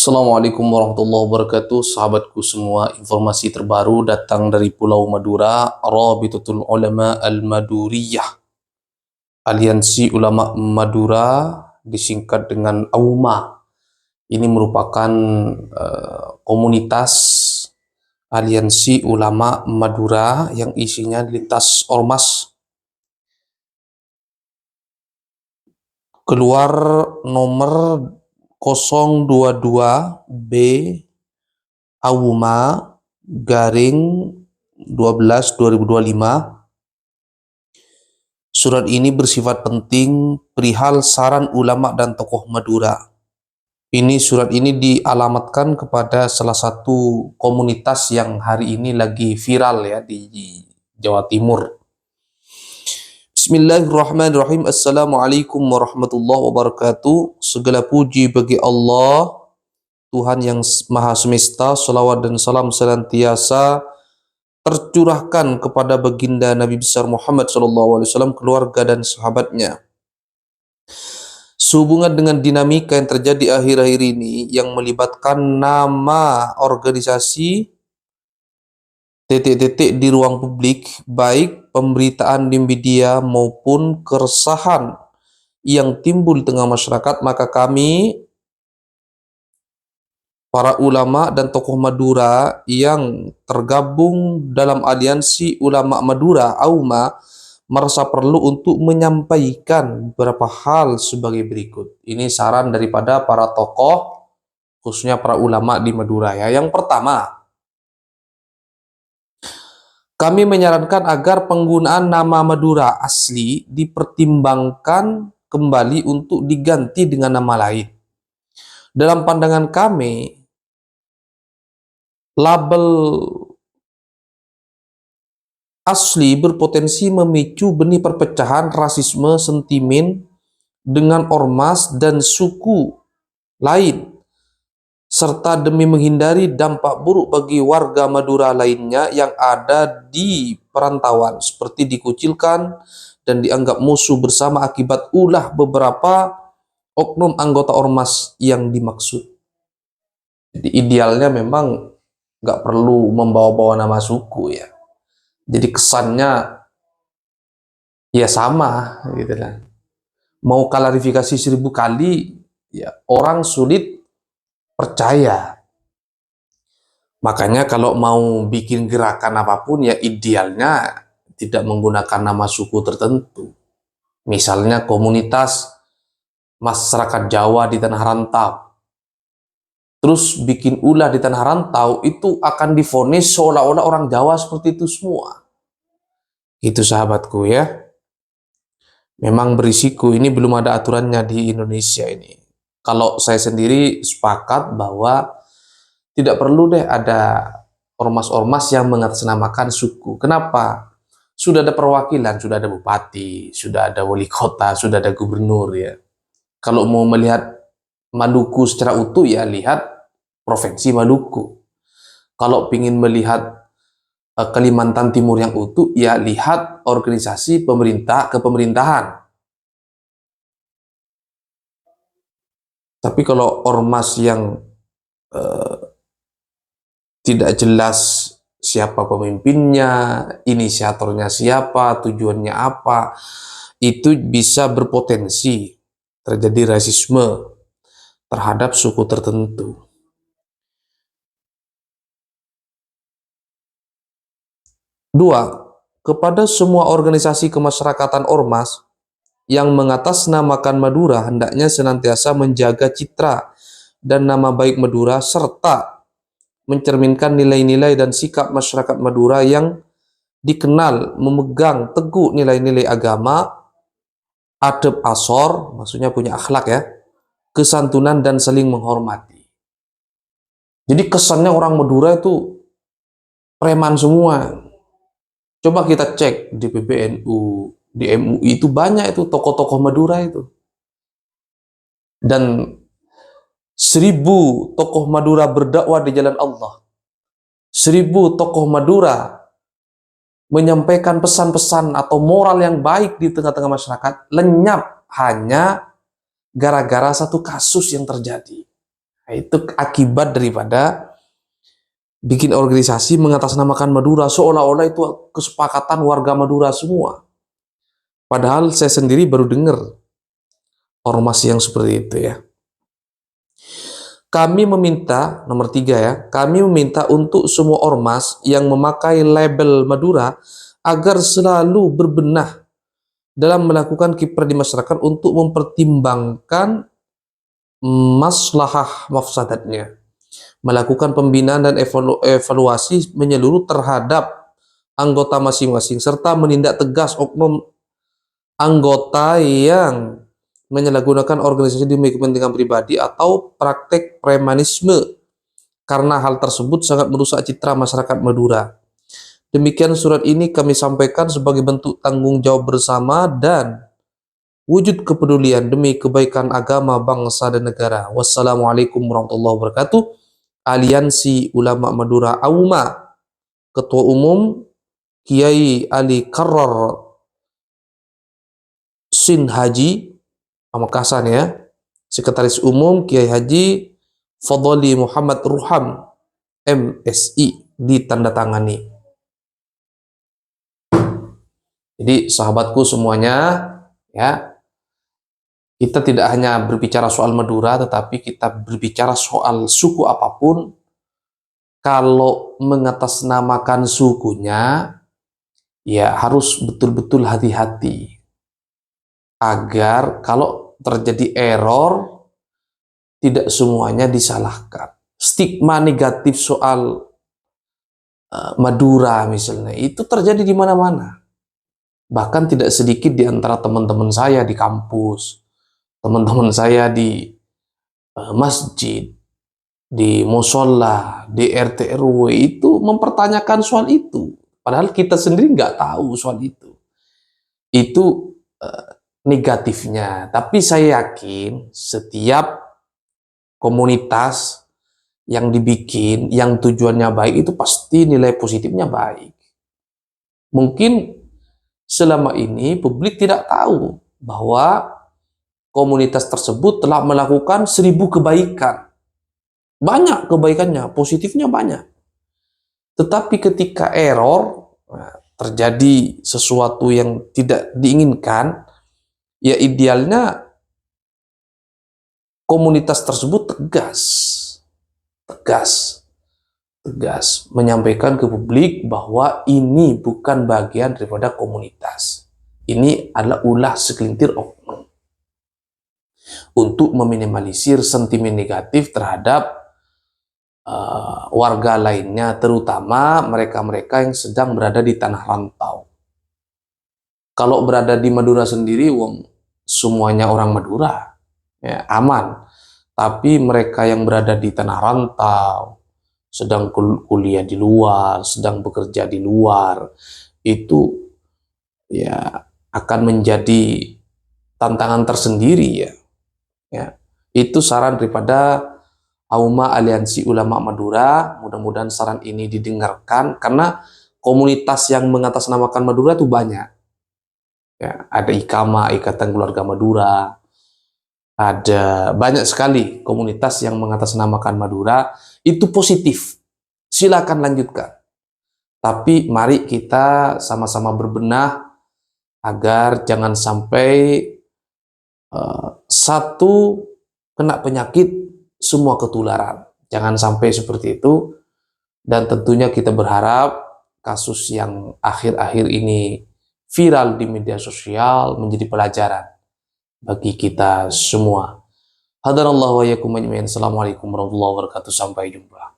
Assalamualaikum warahmatullahi wabarakatuh, sahabatku semua. Informasi terbaru datang dari Pulau Madura. Rabitatul Ulama Al-Maduriyah, Aliansi Ulama Madura, disingkat dengan AUMA. Ini merupakan komunitas aliansi ulama Madura yang isinya lintas ormas. Keluar nomor 022B AUMA garing 12 2025. Surat ini bersifat penting perihal saran ulama dan tokoh Madura. Surat ini dialamatkan kepada salah satu komunitas yang hari ini lagi viral ya di Jawa Timur. Bismillahirrahmanirrahim. Assalamualaikum warahmatullahi wabarakatuh. Segala puji bagi Allah, Tuhan yang Maha Semesta. Salawat dan salam senantiasa tercurahkan kepada baginda Nabi besar Muhammad SAW, keluarga dan sahabatnya. Sehubungan dengan dinamika yang terjadi akhir-akhir ini yang melibatkan nama organisasi di ruang publik, baik pemberitaan di media maupun keresahan yang timbul di tengah masyarakat, maka kami, para ulama dan tokoh Madura yang tergabung dalam Aliansi Ulama Madura AUMA, merasa perlu untuk menyampaikan beberapa hal sebagai berikut. Ini saran daripada para tokoh, khususnya para ulama di Madura ya. Yang pertama, kami menyarankan agar penggunaan nama Madura asli dipertimbangkan kembali untuk diganti dengan nama lain. Dalam pandangan kami, label asli berpotensi memicu benih perpecahan, rasisme, sentimen dengan ormas dan suku lain, serta demi menghindari dampak buruk bagi warga Madura lainnya yang ada di perantauan, seperti dikucilkan dan dianggap musuh bersama akibat ulah beberapa oknum anggota ormas yang dimaksud. Jadi idealnya memang nggak perlu membawa-bawa nama suku ya. Jadi kesannya ya sama gitu lah. Mau klarifikasi 1000 kali ya orang sulit percaya. Makanya kalau mau bikin gerakan apapun ya idealnya tidak menggunakan nama suku tertentu. Misalnya komunitas masyarakat Jawa di tanah rantau, terus bikin ulah di tanah rantau, itu akan divonis seolah-olah orang Jawa seperti itu semua. Itu sahabatku ya. Memang berisiko, ini belum ada aturannya di Indonesia ini. Kalau saya sendiri sepakat bahwa tidak perlu deh ada ormas-ormas yang mengatasnamakan suku. Kenapa? Sudah ada perwakilan, sudah ada bupati, sudah ada wali kota, sudah ada gubernur ya. Kalau mau melihat Maluku secara utuh ya lihat Provinsi Maluku. Kalau ingin melihat Kalimantan Timur yang utuh ya lihat organisasi pemerintah kepemerintahan. Tapi kalau ormas yang tidak jelas siapa pemimpinnya, inisiatornya siapa, tujuannya apa, itu bisa berpotensi terjadi rasisme terhadap suku tertentu. Dua, kepada semua organisasi kemasyarakatan ormas yang mengatasnamakan Madura hendaknya senantiasa menjaga citra dan nama baik Madura serta mencerminkan nilai-nilai dan sikap masyarakat Madura yang dikenal memegang teguh nilai-nilai agama, adab asor, maksudnya punya akhlak ya, kesantunan dan saling menghormati. Jadi kesannya orang Madura itu preman semua. Coba kita cek di PBNU, di MUI itu banyak itu tokoh-tokoh Madura itu. Dan 1000 tokoh Madura berdakwah di jalan Allah. 1000 tokoh Madura menyampaikan pesan-pesan atau moral yang baik di tengah-tengah masyarakat, lenyap hanya gara-gara satu kasus yang terjadi. Nah, itu akibat daripada bikin organisasi mengatasnamakan Madura seolah-olah itu kesepakatan warga Madura semua. Padahal saya sendiri baru dengar ormas yang seperti itu ya. Kami meminta, nomor 3 ya, kami meminta untuk semua ormas yang memakai label Madura agar selalu berbenah dalam melakukan kiprah di masyarakat untuk mempertimbangkan maslahah mafsadatnya, melakukan pembinaan dan evaluasi menyeluruh terhadap anggota masing-masing, serta menindak tegas oknum anggota yang menyalahgunakan organisasi demi kepentingan pribadi atau praktek premanisme, karena hal tersebut sangat merusak citra masyarakat Madura. Demikian surat ini kami sampaikan sebagai bentuk tanggung jawab bersama dan wujud kepedulian demi kebaikan agama, bangsa, dan negara. Wassalamualaikum warahmatullahi wabarakatuh. Aliansi Ulama Madura AUMA, Ketua Umum Kiai Ali Karrar Sin Haji Pamekasan ya, Sekretaris Umum Kiai Haji Fadli Muhammad Ruham MSI, ditandatangani. Jadi sahabatku semuanya ya, kita tidak hanya berbicara soal Madura, tetapi kita berbicara soal suku apapun. Kalau mengatasnamakan sukunya, ya harus betul-betul hati-hati agar kalau terjadi error tidak semuanya disalahkan. Stigma negatif soal Madura misalnya itu terjadi di mana-mana. Bahkan tidak sedikit di antara teman-teman saya di kampus, teman-teman saya di masjid, di musola, di RT RW itu mempertanyakan soal itu. Padahal kita sendiri nggak tahu soal itu. Itu negatifnya. Tapi saya yakin setiap komunitas yang dibikin, yang tujuannya baik, itu pasti nilai positifnya baik. Mungkin selama ini publik tidak tahu bahwa komunitas tersebut telah melakukan 1000 kebaikan. Banyak kebaikannya, positifnya banyak. Tetapi ketika error, terjadi sesuatu yang tidak diinginkan, ya idealnya komunitas tersebut tegas menyampaikan ke publik bahwa ini bukan bagian daripada komunitas. Ini adalah ulah segelintir oknum untuk meminimalisir sentimen negatif terhadap warga lainnya, terutama mereka-mereka yang sedang berada di tanah rantau. Kalau berada di Madura sendiri, semuanya orang Madura, ya, aman. Tapi mereka yang berada di tanah rantau, sedang kuliah di luar, sedang bekerja di luar, itu ya akan menjadi tantangan tersendiri ya. Itu saran daripada AUMA Aliansi Ulama Madura. Mudah-mudahan saran ini didengarkan, karena komunitas yang mengatasnamakan Madura itu banyak. Ya, ada IKAMA, Ikatan Keluarga Madura, ada banyak sekali komunitas yang mengatasnamakan Madura. Itu positif, silakan lanjutkan. Tapi mari kita sama-sama berbenah agar jangan sampai satu kena penyakit, semua ketularan. Jangan sampai seperti itu. Dan tentunya kita berharap kasus yang akhir-akhir ini viral di media sosial menjadi pelajaran bagi kita semua. Hadanallahu wa iyyakum ajmain. Assalamualaikum warahmatullahi wabarakatuh. Sampai jumpa.